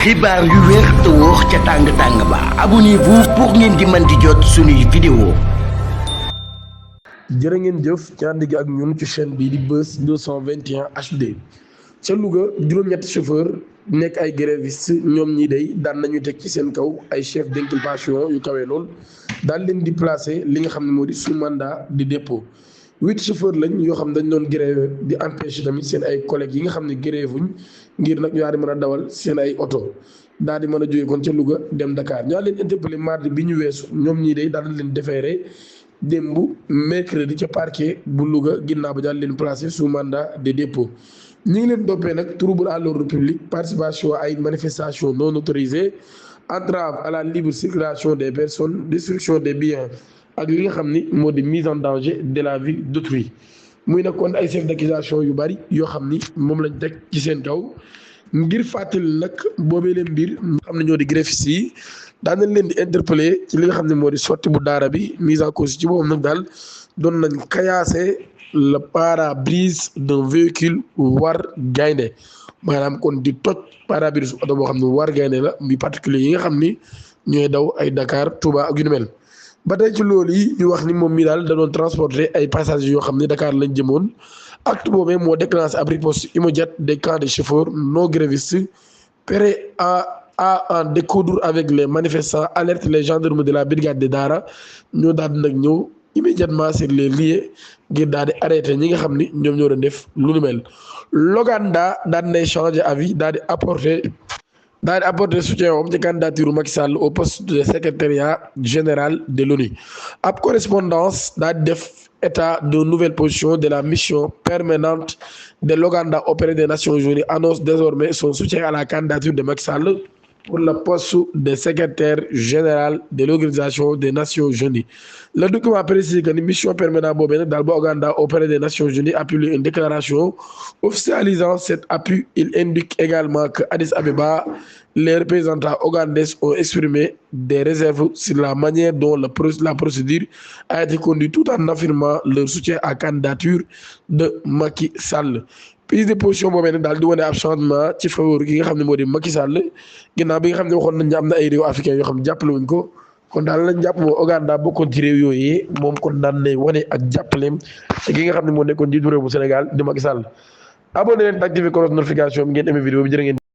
xibaar yu wér te wóor ca tàng ba abonnez-vous pour ngeen di mën di jot suñuy vidéo. jërë ngeen jëf ci ànd gi ak ñun ci chaîne bi di Buzz 221 HD ca Louga juróom-ñetti chauffeur nekk ay grévistes ñoom ñi day daan nañu teg ci seen kaw ay chef d'inculpation yu kawee lool daal leen di placer li nga xam ne moo di sous mandat de dépôt 8 chauffeurs lañ yoo xam dañ doon grève di empêcher tamit seen ay collègues yi nga xam ne grève-uñ ngir nag ñu daal di mën a dawal seen ay oto daal di mën a jógee kon ca Louga dem Dakar ñaa leen interpellé mardi bi ñu weesu ñoom ñii day daal leen déféré démb mercredi ca parquet bu Louga ginnaaw ba daal leen placé sous mandat de dépôt ñi ngi leen toppee nag trouble à l'ordre public, participation à une manifestation non autorisée, entrave à la libre circulation des personnes, destruction des biens ak li nga xam ni moo di mise en danger de la vie d'autrui muy nag kon ay chef d'accusation yu bari yoo xam ni moom lañ teg ci seen kaw ngir fàttali nag boobee leen mbir xam ne ñoo di grévistes yi daan nañ leen di interpeller ci li nga xam ne moo di sotti bu daara bi mise en cause ci boobu nag daal doon nañ kayaase le pare-brise d'un véhicule war gaynde maanaam kon di toj pare-brise oto boo xam ne war gaynde la muy particulier yi nga xam ni ñooy daw ay Dakar Touba ak yu ni mel ba tey ci loolu yi ñu wax ni moom mi daal da doon transporter ay passagers yoo xam ne Dakar lañ jëmoon acte boobee moo déclenché ab riposte immédiate des camps de chauffeurs non grévistes prêts à en découdre avec les manifestants, alerte les gendarmes de la brigade de Dara ñoo daal di nag ñëw immédiatement sur les lieux ngir daal di arrêté ñi nga xam ni ñoom ñoo doon def lu nu mel. Loganda daal di nay changé avis daal di apporter soutien am ci candidature Macky Sall au poste de secrétariat général de l'ONU ab correspondance daal di def état de nouvelle position de la mission permanente de l'Ouganda auprès des Nations Unies annonce désormais son soutien à la candidature de Macky Sall pour le poste de secrétaire général de l'Organisation des Nations Unies. Le document précise que la mission permanente boobee nag daal ba Ouganda auprès des Nations Unies a publié une déclaration officialisant cet appui. Il indique également que Addis Abeba, les représentants ougandais ont exprimé des réserves sur la manière dont la procédure a été conduite tout en affirmant leur soutien à la candidature de Macky Sall. Prise de position boobee nag daal di wane ab changement ci faveur gi nga xam ne moo di Macky Sall ginnaaw bi nga xam ne waxoon nañ ne am na ay réew africain yoo xam ne jàppale wuñ ko kon daal lañ jàpp moo Ouganda bokkoon ci réew yooyu moom kon daan nay wane ak jàppaleem te gi nga xam ne moo nekkoon njiitu réew bu Sénégal di Macky Sall abonné leen activé cloche notification bi ngeen aimé vidéo bi jërë ngeen